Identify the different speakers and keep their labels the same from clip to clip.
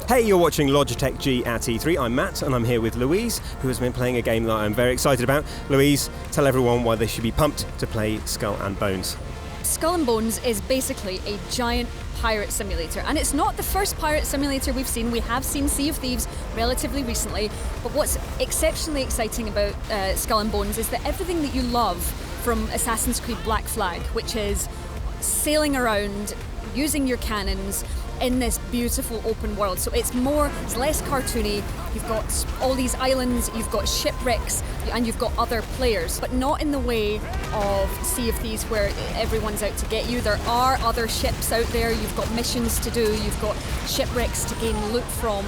Speaker 1: Hey, you're watching Logitech G at E3. I'm Matt, and I'm here with Louise, who has been playing a game that I'm very excited about. Louise, tell everyone why they should be pumped to play Skull and Bones.
Speaker 2: Skull and Bones is basically a giant pirate simulator, and it's not the first pirate simulator we've seen. We have seen Sea of Thieves relatively recently, but what's exceptionally exciting about Skull and Bones is that everything that you love from Assassin's Creed Black Flag, which is sailing around, using your cannons, in this beautiful open world. So it's less cartoony. You've got all these islands, you've got shipwrecks, and you've got other players, but not in the way of Sea of Thieves where everyone's out to get you. There are other ships out there, you've got missions to do, you've got shipwrecks to gain loot from.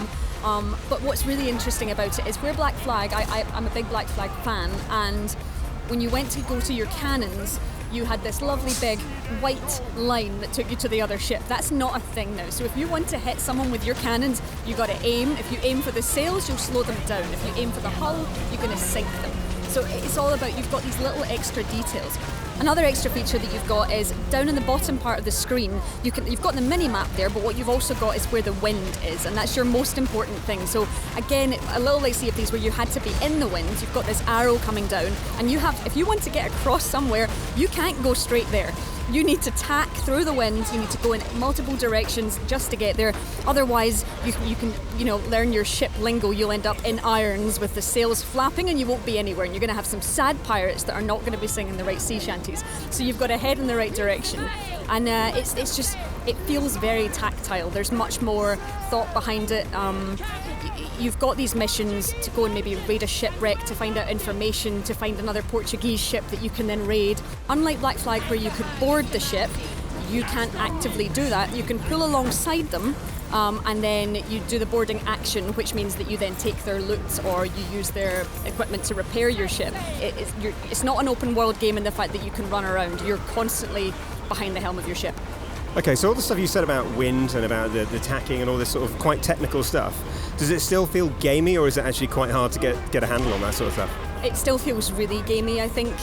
Speaker 2: But what's really interesting about it is where Black Flag, I'm a big Black Flag fan, and when you went to go to your cannons, you had this lovely big white line that took you to the other ship. That's not a thing now. So if you want to hit someone with your cannons, you got to aim. If you aim for the sails, you'll slow them down. If you aim for the hull, you're going to sink them. So it's all about, you've got these little extra details. Another extra feature that you've got is down in the bottom part of the screen, you've got the mini map there, but what you've also got is where the wind is, and that's your most important thing. So again, a little like Sea of Thieves where you had to be in the wind, you've got this arrow coming down, and if you want to get across somewhere, you can't go straight there. You need to tack through the wind, you need to go in multiple directions just to get there. Otherwise, you can learn your ship lingo, you'll end up in irons with the sails flapping and you won't be anywhere. And you're going to have some sad pirates that are not going to be singing the right sea shanties. So you've got to head in the right direction. And it feels very tactile. There's much more thought behind it. You've got these missions to go and maybe raid a shipwreck, to find out information, to find another Portuguese ship that you can then raid. Unlike Black Flag where you could board the ship, you can't actively do that. You can pull alongside them and then you do the boarding action, which means that you then take their loot or you use their equipment to repair your ship. It's not an open world game in the fact that you can run around. You're constantly behind the helm of your ship.
Speaker 1: Okay, so all the stuff you said about wind and about the tacking and all this sort of quite technical stuff, does it still feel gamey, or is it actually quite hard to get a handle on that sort of stuff?
Speaker 2: It still feels really gamey, I think,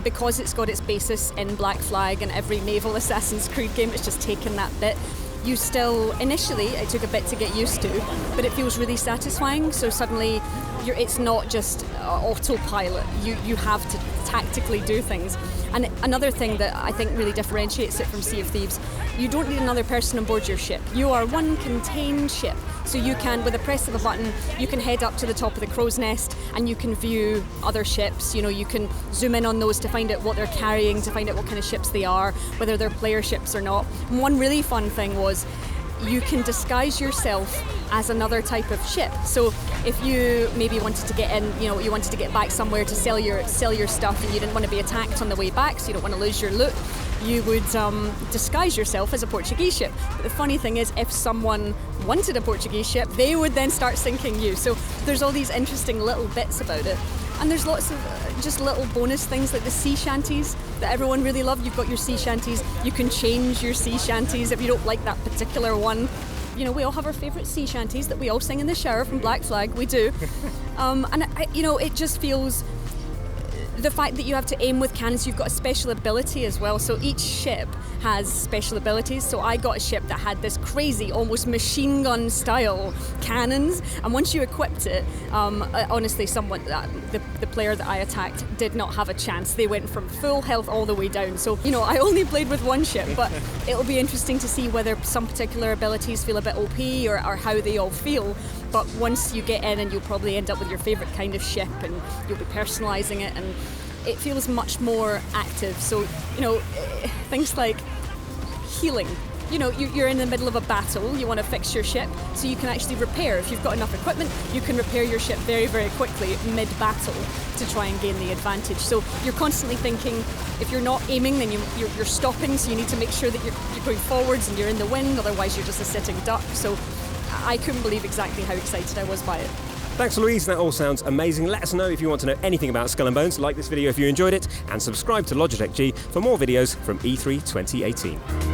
Speaker 2: because it's got its basis in Black Flag, and every naval Assassin's Creed game it's just taken that bit. You still, initially, it took a bit to get used to, but it feels really satisfying. So suddenly, it's not just autopilot. You have to tactically do things. And another thing that I think really differentiates it from Sea of Thieves, you don't need another person on board your ship. You are one contained ship. So you can, with a press of a button, you can head up to the top of the crow's nest and you can view other ships. You can zoom in on those to find out what they're carrying, to find out what kind of ships they are, whether they're player ships or not. And one really fun thing was you can disguise yourself as another type of ship. So if you maybe wanted to get in, you wanted to get back somewhere to sell your stuff and you didn't want to be attacked on the way back, so you don't want to lose your loot, you would disguise yourself as a Portuguese ship. But the funny thing is, if someone wanted a Portuguese ship, they would then start sinking you. So there's all these interesting little bits about it. And there's lots of just little bonus things like the sea shanties that everyone really loved. You've got your sea shanties. You can change your sea shanties if you don't like that particular one. We all have our favourite sea shanties that we all sing in the shower from Black Flag. We do. It just feels... The fact that you have to aim with cannons, you've got a special ability as well. So each ship has special abilities. So I got a ship that had this crazy, almost machine gun style cannons. And once you equipped it, honestly, the player that I attacked did not have a chance. They went from full health all the way down. So, I only played with one ship, but it'll be interesting to see whether some particular abilities feel a bit OP or how they all feel. But once you get in, and you'll probably end up with your favourite kind of ship and you'll be personalising it, and it feels much more active. So, things like healing. You're in the middle of a battle, you want to fix your ship, so you can actually repair. If you've got enough equipment, you can repair your ship very, very quickly mid-battle to try and gain the advantage. So you're constantly thinking, if you're not aiming, then you're stopping, so you need to make sure that you're going forwards and you're in the wind, otherwise you're just a sitting duck. So I couldn't believe exactly how excited I was by it.
Speaker 1: Thanks, Louise. That all sounds amazing. Let us know if you want to know anything about Skull and Bones. Like this video if you enjoyed it, and subscribe to Logitech G for more videos from E3 2018.